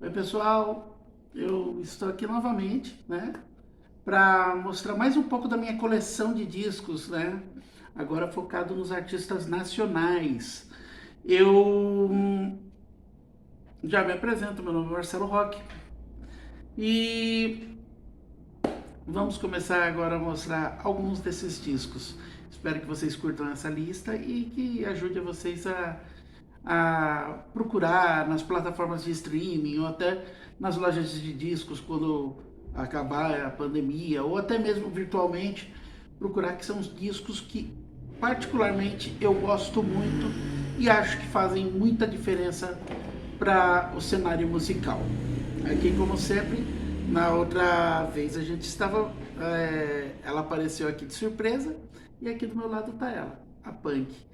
Oi pessoal, eu estou aqui novamente, né, para mostrar mais um pouco da minha coleção de discos, né, agora focado nos artistas nacionais. Eu já me apresento, meu nome é Marcelo Roque e vamos começar agora a mostrar alguns desses discos. Espero que vocês curtam essa lista e que ajude vocês a procurar nas plataformas de streaming ou até nas lojas de discos quando acabar a pandemia, ou até mesmo virtualmente, procurar, que são os discos que particularmente eu gosto muito e acho que fazem muita diferença para o cenário musical. Aqui, como sempre, na outra vez a gente estava, ela apareceu aqui de surpresa e aqui do meu lado está ela, a Punk.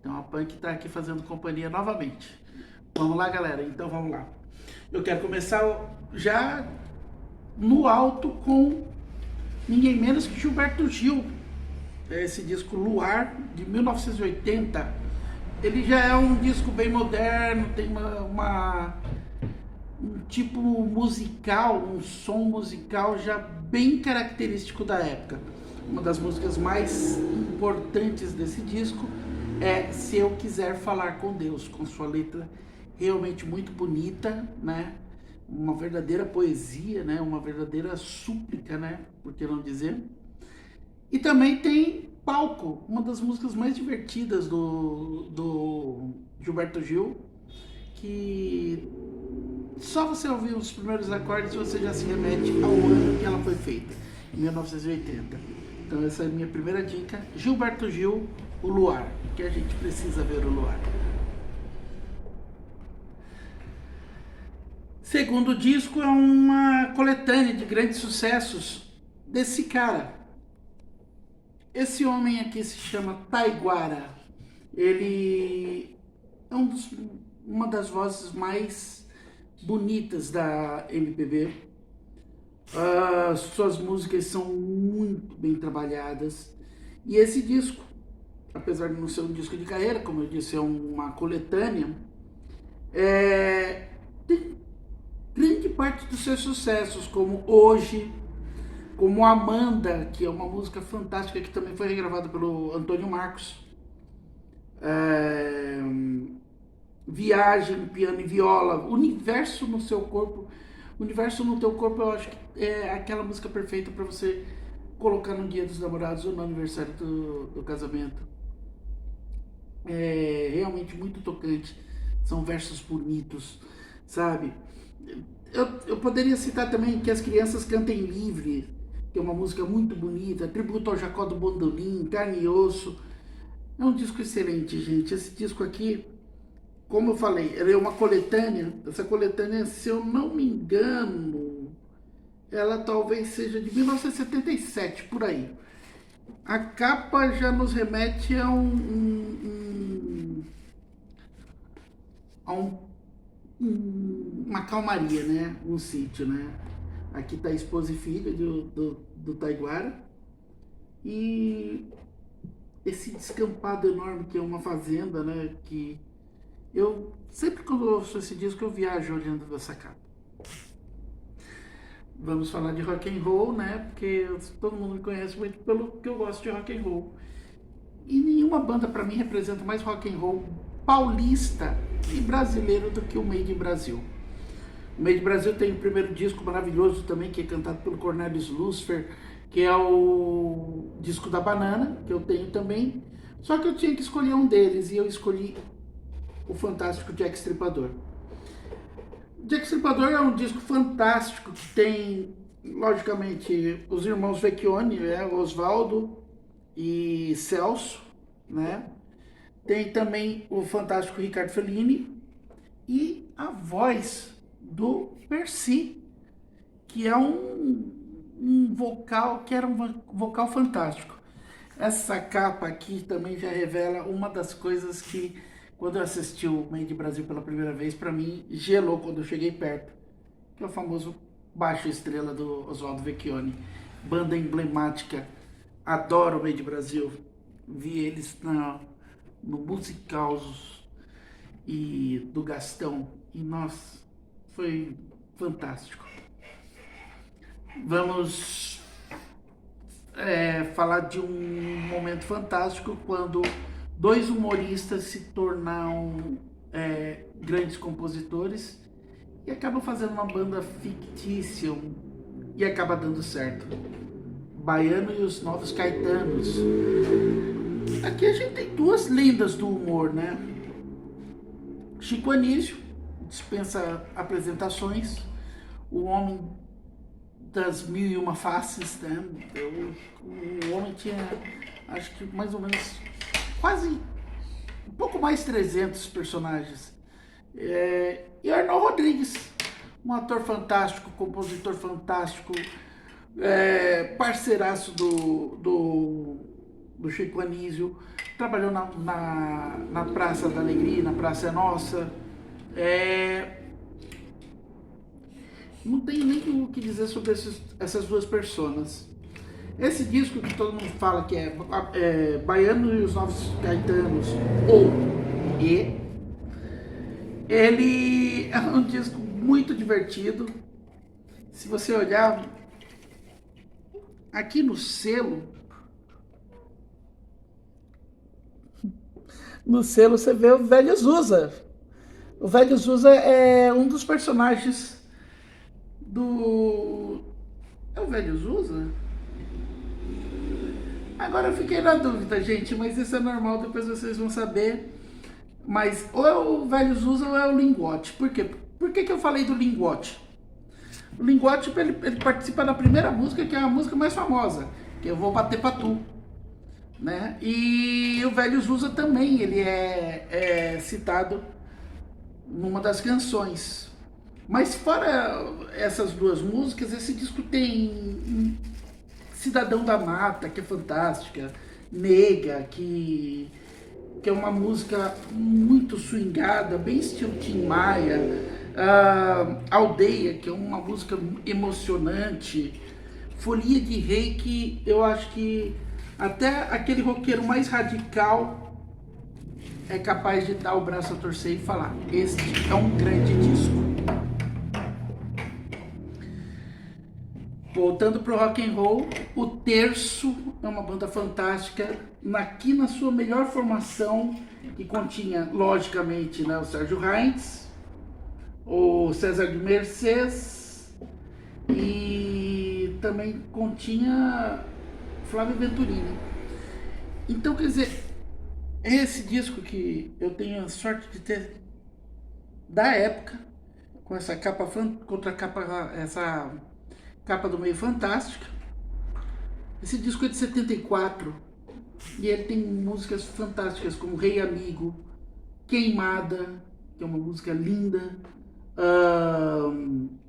Então a Punk está aqui fazendo companhia novamente. Vamos lá, galera? Então vamos lá. Eu quero começar já no alto com ninguém menos que Gilberto Gil. Esse disco Luar, de 1980. Ele já é um disco bem moderno, tem um tipo musical, um som musical já bem característico da época. Uma das músicas mais importantes desse disco é Se Eu Quiser Falar com Deus, com sua letra realmente muito bonita, né? Uma verdadeira poesia, né? Uma verdadeira súplica, né? Por que não dizer? E também tem Palco, uma das músicas mais divertidas do Gilberto Gil, que só você ouvir os primeiros acordes você já se remete ao ano que ela foi feita, em 1980. Então essa é a minha primeira dica, Gilberto Gil, O Luar, que a gente precisa ver o luar. Segundo disco é uma coletânea de grandes sucessos desse cara. Esse homem aqui se chama Taiguara. Ele é uma das vozes mais bonitas da MPB. Suas músicas são muito bem trabalhadas. E esse disco, apesar de não ser um disco de carreira, como eu disse, é uma coletânea, tem grande parte dos seus sucessos, como Hoje, como Amanda, que é uma música fantástica que também foi regravada pelo Antônio Marcos. É, Viagem, Piano e Viola, Universo no Seu Corpo. Universo no Teu Corpo, eu acho que é aquela música perfeita para você colocar no dia dos namorados ou no aniversário do casamento. É realmente muito tocante, são versos bonitos, sabe? Eu poderia citar também Que As Crianças Cantem Livre, que é uma música muito bonita, Tributo ao Jacó do Bandolim, Carne e Osso. É um disco excelente, gente. Esse disco aqui, como eu falei, ele é uma coletânea. Essa coletânea, se eu não me engano, ela talvez seja de 1977, por aí. A capa já nos remete a uma calmaria, né? Um sítio, né? Aqui está a esposa e filha do Taiguara. E esse descampado enorme que é uma fazenda, né? Que eu sempre quando eu ouço esse disco eu viajo olhando dessa capa. Vamos falar de rock and roll, né? Porque todo mundo me conhece muito pelo que eu gosto de rock and roll. E nenhuma banda para mim representa mais rock and roll paulista e brasileiro do que o Made in Brasil. O Made in Brasil tem o primeiro disco maravilhoso também, que é cantado pelo Cornelius Lucifer, que é o disco da Banana, que eu tenho também. Só que eu tinha que escolher um deles e eu escolhi o fantástico Jack Stripador. Jack Stripador é um disco fantástico que tem, logicamente, os irmãos Vecchioni, né, Oswaldo e Celso, né? Tem também o fantástico Ricardo Fellini e a voz do Percy, que é um vocal, que era um vocal fantástico. Essa capa aqui também já revela uma das coisas que, quando eu assisti o Made in Brasil pela primeira vez, para mim gelou quando eu cheguei perto, que é o famoso Baixo Estrela do Oswaldo Vecchioni, banda emblemática. Adoro o Made in Brasil, vi eles no Musicals e do Gastão, e nossa, foi fantástico. Vamos falar de um momento fantástico quando dois humoristas se tornam grandes compositores e acabam fazendo uma banda fictícia e acaba dando certo. Baiano e os Novos Caetanos. Aqui a gente tem duas lendas do humor, né? Chico Anísio, dispensa apresentações, o homem das 1001 faces, né? O homem tinha, acho que mais ou menos, quase um pouco mais de 300 personagens. E Arnaldo Rodrigues, um ator fantástico, compositor fantástico, parceiraço do Chico Anísio, trabalhou na Praça da Alegria, na Praça é Nossa. Não tenho nem o que dizer sobre essas duas personas. Esse disco que todo mundo fala que é Baiano e os Novos Caetanos, ele é um disco muito divertido. Se você olhar aqui no selo você vê o Velho Zusa. O Velho Zusa é um dos personagens do... É o Velho Zusa? Agora eu fiquei na dúvida, gente, mas isso é normal, depois vocês vão saber. Mas ou é o Velho Zusa ou é o Lingote. Por quê? Por que eu falei do Lingote? O Lingote, ele participa da primeira música, que é a música mais famosa, que Eu Vou Bater Pra Tu, né? E o Velho Zusa também, ele é citado numa das canções. Mas fora essas duas músicas, esse disco tem Cidadão da Mata, que é fantástica, Nega, que é uma música muito swingada, bem estilo Tim Maia, Aldeia, que é uma música emocionante, Folia de Rei, que eu acho que até aquele roqueiro mais radical é capaz de dar o braço a torcer e falar: este é um grande disco. Voltando pro rock and roll, o Terço é uma banda fantástica, aqui na sua melhor formação, que continha, logicamente, né, o Sérgio Heinz, o César de Mercês e também continha Flávio Venturini. Então, quer dizer, esse disco que eu tenho a sorte de ter da época, com essa capa, essa capa do meio fantástica. Esse disco é de 74 e ele tem músicas fantásticas como Rei Amigo, Queimada, que é uma música linda,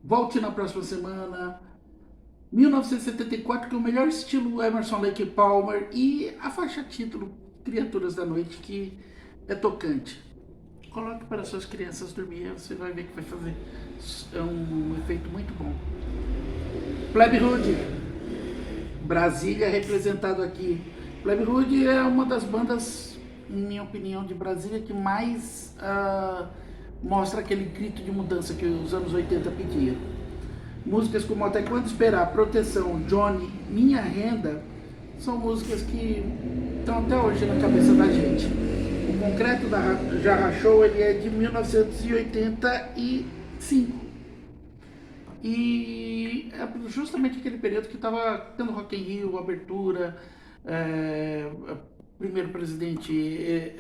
Volte na Próxima Semana, 1974, que é o melhor estilo Emerson Lake Palmer, e a faixa título Criaturas da Noite, que é tocante. Coloque para suas crianças dormir, você vai ver que vai fazer um efeito muito bom. Plebe Rude, Brasília representado aqui. Plebe Rude é uma das bandas, em minha opinião, de Brasília que mais mostra aquele grito de mudança que os anos 80 pediam. Músicas como Até Quando Esperar, Proteção, Johnny, Minha Renda, são músicas que estão até hoje na cabeça da gente. O Concreto da Jarra Show, ele é de 1985. E é justamente aquele período que estava tendo Rock in Rio, abertura, primeiro presidente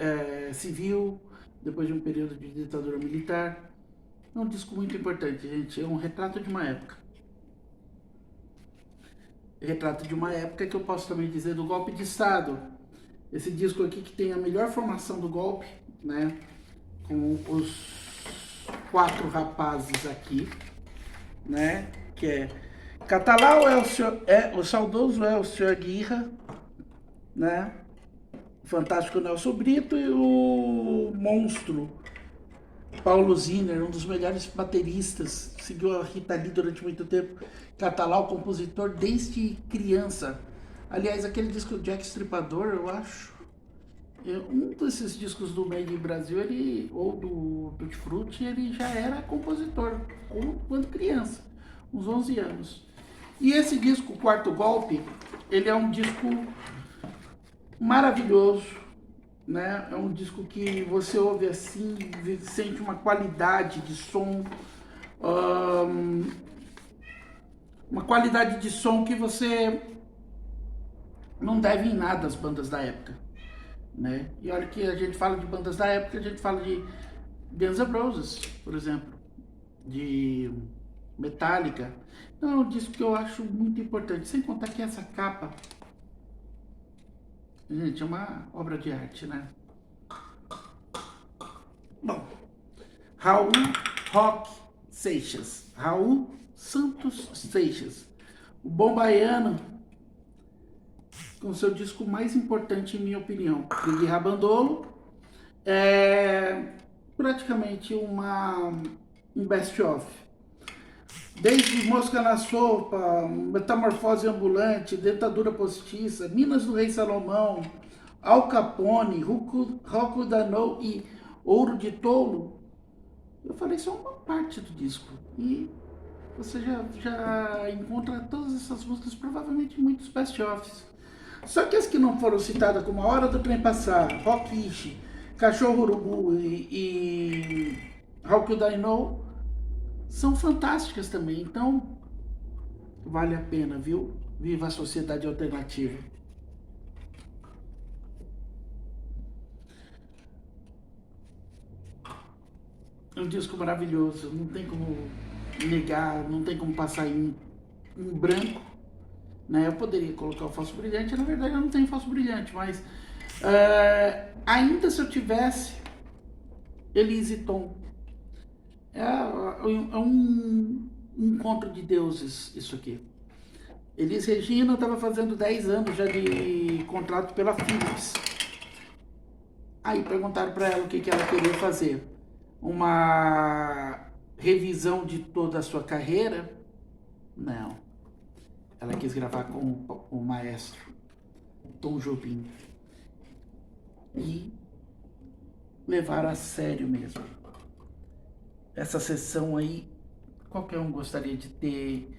civil, depois de um período de ditadura militar. É um disco muito importante, gente. É um retrato de uma época. Retrato de uma época que eu posso também dizer do golpe de Estado. Esse disco aqui que tem a melhor formação do golpe, né? Com os 4 rapazes aqui, né? Que é Catalão, o saudoso Elcio Aguirre, né? O fantástico Nelson Brito e o monstro Paulo Zinner, um dos melhores bateristas, seguiu a Rita Lee durante muito tempo. Catalão, compositor desde criança. Aliás, aquele disco Jack Stripador, eu acho, Um desses discos do Made in Brasil, ele, ou do Tutti Frutti, ele já era compositor, quando criança, uns 11 anos. E esse disco, Quarto Golpe, ele é um disco maravilhoso, né? É um disco que você ouve assim, sente uma qualidade de som, uma qualidade de som que você não deve em nada às bandas da época, né? E olha que a gente fala de bandas da época, a gente fala de Guns N' Roses, por exemplo, de Metallica. Então é um disco que eu acho muito importante, sem contar que essa capa, gente, é uma obra de arte, né? Bom, Raul Roque Seixas, Raul Santos Seixas, o bom baiano, com seu disco mais importante, em minha opinião, Big Rabandolo, é praticamente um best-of. Desde Mosca na Sopa, Metamorfose Ambulante, Dentadura Postiça, Minas do Rei Salomão, Al Capone, Rocco Danou e Ouro de Tolo, eu falei só uma parte do disco. E você já encontra todas essas músicas, provavelmente muitos best-ofs. Só que as que não foram citadas, como A Hora do Trem Passar, Rockish, Cachorro Urubu e How Could I Know, são fantásticas também. Então, vale a pena, viu? Viva a sociedade alternativa. É um disco maravilhoso, não tem como negar, não tem como passar em branco, né? Eu poderia colocar o falso brilhante, na verdade eu não tenho falso brilhante, mas ainda se eu tivesse Elise e Tom, é um encontro de deuses isso aqui. Elis Regina estava fazendo 10 anos já de contrato pela Philips. Aí perguntaram para ela o que ela queria fazer. Uma revisão de toda a sua carreira? Não. Ela quis gravar com o maestro Tom Jobim. E levaram a sério mesmo. Essa sessão aí, qualquer um gostaria de ter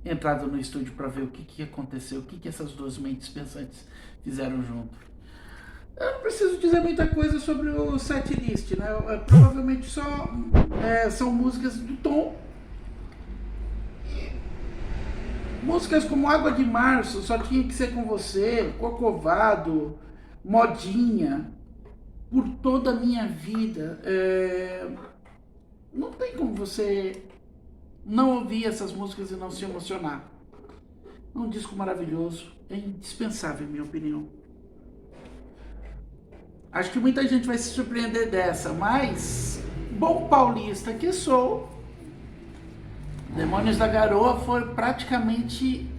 entrado no estúdio para ver o que aconteceu, o que essas duas mentes pensantes fizeram junto. Eu não preciso dizer muita coisa sobre o setlist, né? Provavelmente só são músicas do Tom. Músicas como Água de Março, Só Tinha Que Ser Com Você, Corcovado, Modinha, Por Toda a Minha Vida. Não tem como você não ouvir essas músicas e não se emocionar. É um disco maravilhoso, é indispensável, em minha opinião. Acho que muita gente vai se surpreender dessa, mas, bom paulista que sou, Demônios da Garoa foi praticamente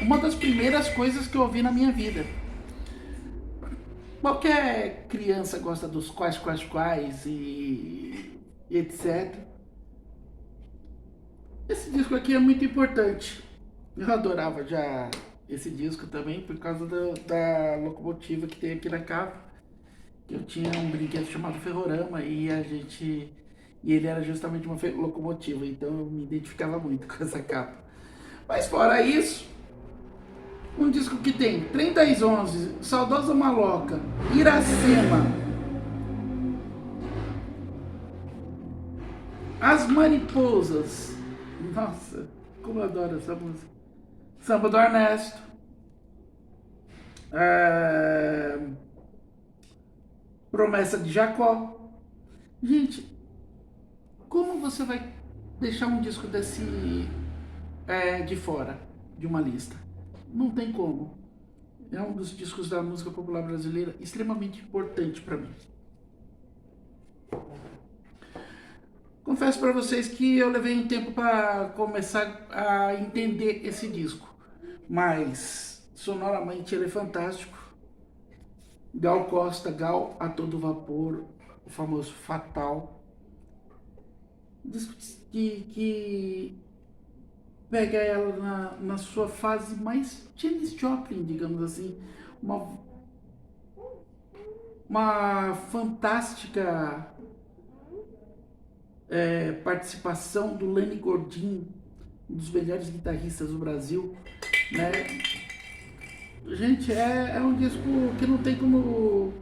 uma das primeiras coisas que eu ouvi na minha vida. Qualquer criança gosta dos quais e etc. Esse disco aqui é muito importante. Eu adorava já esse disco também por causa da locomotiva que tem aqui na capa. Eu tinha um brinquedo chamado Ferrorama e ele era justamente uma locomotiva, então eu me identificava muito com essa capa. Mas fora isso, um disco que tem Trem das 11, Saudosa Maloca, Iracema, As Mariposas, nossa, como eu adoro essa música, Samba do Ernesto, Promessa de Jacó. Gente, como você vai deixar um disco desse de fora de uma lista? Não tem como. É um dos discos da música popular brasileira extremamente importante para mim. Confesso para vocês que eu levei um tempo para começar a entender esse disco, mas sonoramente ele é fantástico. Gal Costa, Gal a todo vapor, o famoso Fatal. Disco que pega ela na sua fase mais Janis Joplin, digamos assim. uma fantástica participação do Lenny Gordin, um dos melhores guitarristas do Brasil, né? Gente, é um disco que não tem como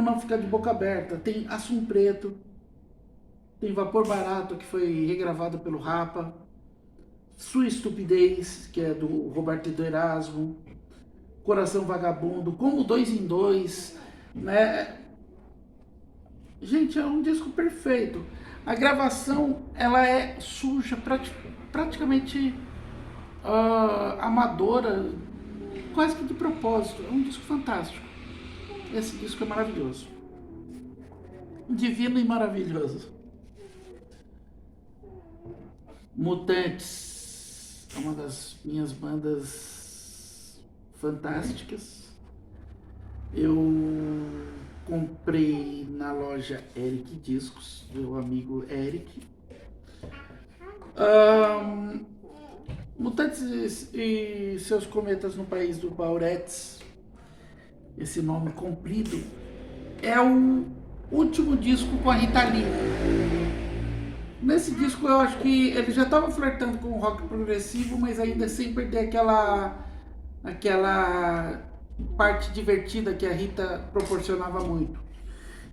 não ficar de boca aberta. Tem Assum Preto, tem Vapor Barato, que foi regravado pelo Rapa, Sua Estupidez, que é do Roberto do Erasmo, Coração Vagabundo, Como Dois em Dois, né? Gente, é um disco perfeito. A gravação, ela é suja, praticamente amadora, quase que de propósito. É um disco fantástico. Esse disco é maravilhoso. Divino e maravilhoso. Mutantes é uma das minhas bandas fantásticas. Eu comprei na loja Eric Discos, meu amigo Eric. Mutantes e seus cometas no país do Bauretes, esse nome comprido, é o último disco com a Rita Lee. Nesse disco eu acho que ele já estava flertando com o rock progressivo, mas ainda sem perder aquela parte divertida que a Rita proporcionava muito.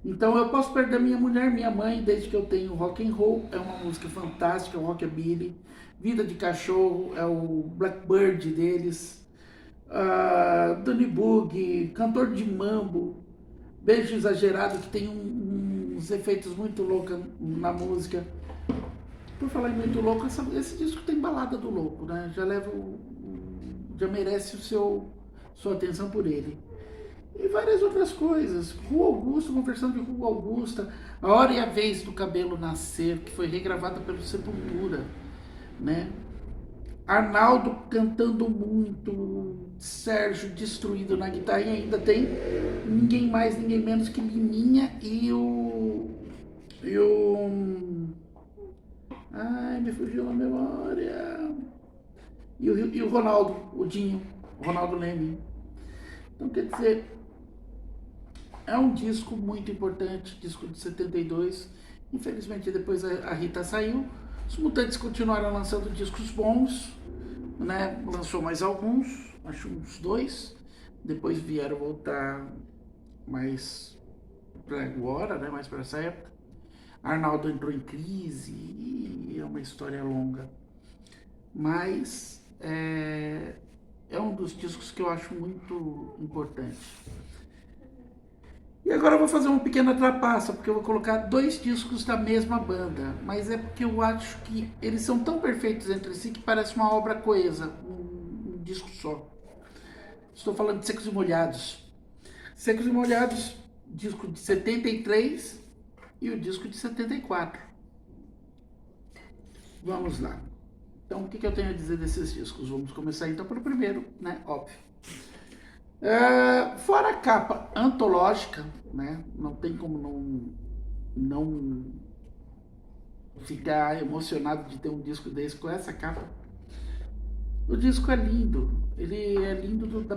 Então eu posso perder minha mulher, minha mãe, desde que eu tenho rock and roll. É uma música fantástica, o rockabilly. Vida de Cachorro é o Blackbird deles. Danny Boog, Cantor de Mambo, Beijo Exagerado, que tem uns efeitos muito loucos na música. Por falar em muito louco, esse disco tem Balada do Louco, né? Já merece sua atenção por ele. E várias outras coisas. Rua Augusta, uma versão de Rua Augusta. A Hora e a Vez do Cabelo Nascer, que foi regravada pelo Sepultura, né? Arnaldo cantando muito, Sérgio destruído na guitarra, e ainda tem ninguém mais, ninguém menos que Liminha e o ai, me fugiu a memória. E o Ronaldo, o Dinho, o Ronaldo Leme. Então, quer dizer, é um disco muito importante, disco de 72. Infelizmente, depois a Rita saiu. Os Mutantes continuaram lançando discos bons, né? Lançou mais alguns, acho uns 2. Depois vieram voltar mais para agora, né? Mais para essa época. Arnaldo entrou em crise e é uma história longa. Mas é um dos discos que eu acho muito importante. E agora eu vou fazer uma pequena trapaça, porque eu vou colocar 2 discos da mesma banda, mas é porque eu acho que eles são tão perfeitos entre si que parece uma obra coesa, um disco só. Estou falando de Secos e Molhados. Secos e Molhados, disco de 73 e o disco de 74. Vamos lá. Então, o que eu tenho a dizer desses discos? Vamos começar então pelo primeiro, né? Óbvio. Fora a capa antológica, né? Não tem como não ficar emocionado de ter um disco desse com essa capa. O disco é lindo. Ele é lindo do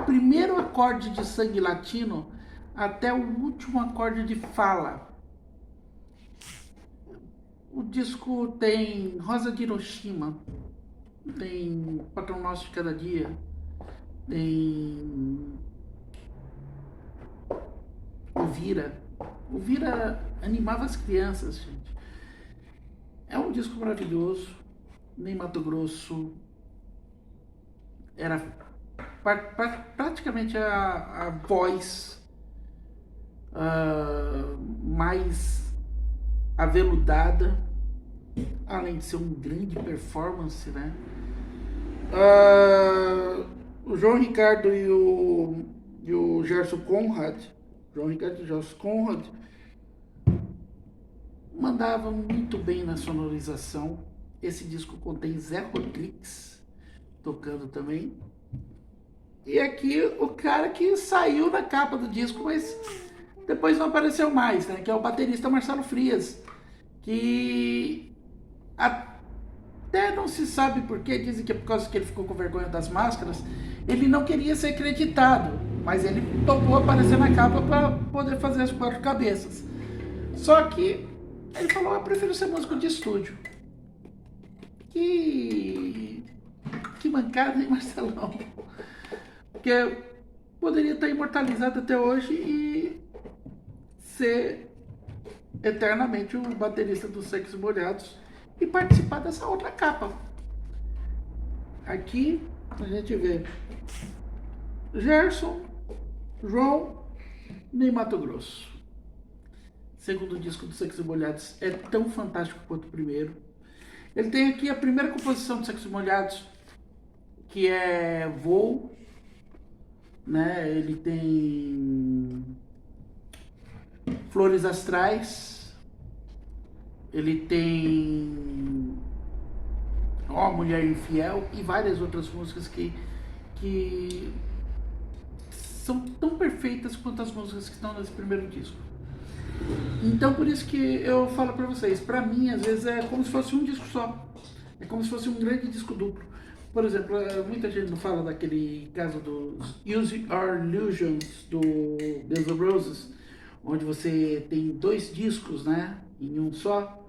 primeiro acorde de Sangue Latino até o último acorde de Fala. O disco tem Rosa de Hiroshima, tem Patrão Nosso de Cada Dia, tem o Vira. O Vira animava as crianças, gente. É um disco maravilhoso. Nem Mato Grosso era praticamente a voz mais aveludada, além de ser um grande performance, né? O João Ricardo e o Gerson Conrad, João Ricardo e Gerson Conrad, mandavam muito bem na sonorização. Esse disco contém Zé Rodrigues tocando também. E aqui o cara que saiu na capa do disco, mas depois não apareceu mais, né? Que é o baterista Marcelo Frias, que até não se sabe por quê, dizem que é por causa que ele ficou com vergonha das máscaras, ele não queria ser acreditado, mas ele topou aparecer na capa para poder fazer as 4 cabeças. Só que ele falou, eu prefiro ser músico de estúdio. Que mancada, hein, Marcelão? Porque poderia estar imortalizado até hoje e ser eternamente o baterista dos Secos e Molhados e participar dessa outra capa. Aqui a gente vê Gerson, João, Ney Matogrosso. Segundo disco dos Secos e Molhados é tão fantástico quanto o primeiro. Ele tem aqui a primeira composição dos Secos e Molhados, que é Voo, né? Ele tem Flores Astrais, ele tem Ó Mulher Infiel e várias outras músicas que são tão perfeitas quanto as músicas que estão nesse primeiro disco. Então por isso que eu falo pra vocês, pra mim às vezes é como se fosse um disco só, é como se fosse um grande disco duplo. Por exemplo, muita gente não fala daquele caso dos Use Our Illusions do Guns N' Roses, onde você tem 2 discos, né, em um só.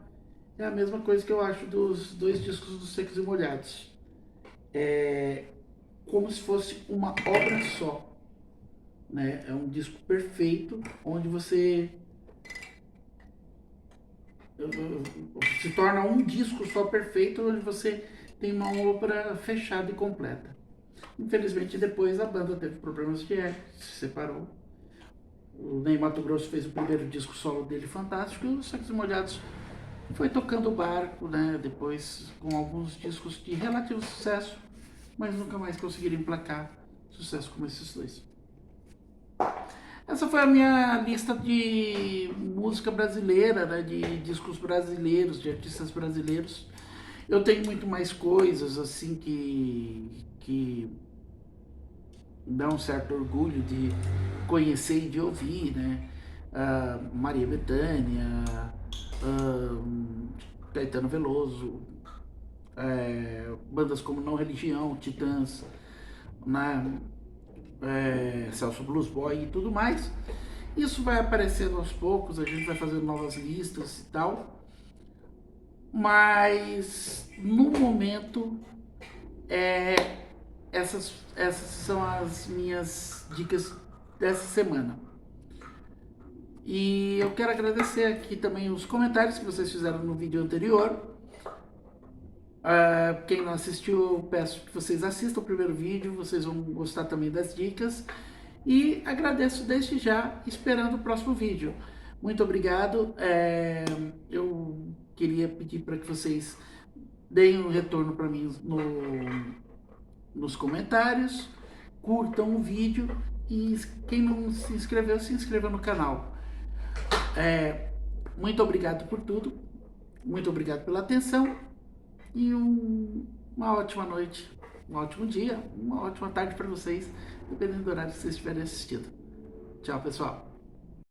É a mesma coisa que eu acho dos 2 discos dos Secos e Molhados. É como se fosse uma obra só, né? É um disco perfeito, onde você se torna um disco só perfeito, onde você tem uma obra fechada e completa. Infelizmente depois a banda teve problemas de ego, se separou. O Ney Matogrosso fez o primeiro disco solo dele fantástico, e os Secos e Molhados foi tocando o barco, né? Depois com alguns discos de relativo sucesso, mas nunca mais conseguiram emplacar sucesso como esses 2. Essa foi a minha lista de música brasileira, né? De discos brasileiros, de artistas brasileiros. Eu tenho muito mais coisas assim que dá um certo orgulho de conhecer e de ouvir, né? Maria Bethânia, Caetano Veloso, bandas como Não Religião, Titãs, né? Celso Blues Boy e tudo mais. Isso vai aparecendo aos poucos, a gente vai fazendo novas listas e tal, mas no momento essas são as minhas dicas dessa semana. E eu quero agradecer aqui também os comentários que vocês fizeram no vídeo anterior. Quem não assistiu, eu peço que vocês assistam o primeiro vídeo, vocês vão gostar também das dicas. E agradeço desde já, esperando o próximo vídeo. Muito obrigado. Eu queria pedir para que vocês deem um retorno para mim nos comentários, curtam o vídeo e quem não se inscreveu, se inscreva no canal. Muito obrigado por tudo, muito obrigado pela atenção e uma ótima noite, um ótimo dia, uma ótima tarde para vocês, dependendo do horário que vocês estiverem assistindo. Tchau, pessoal!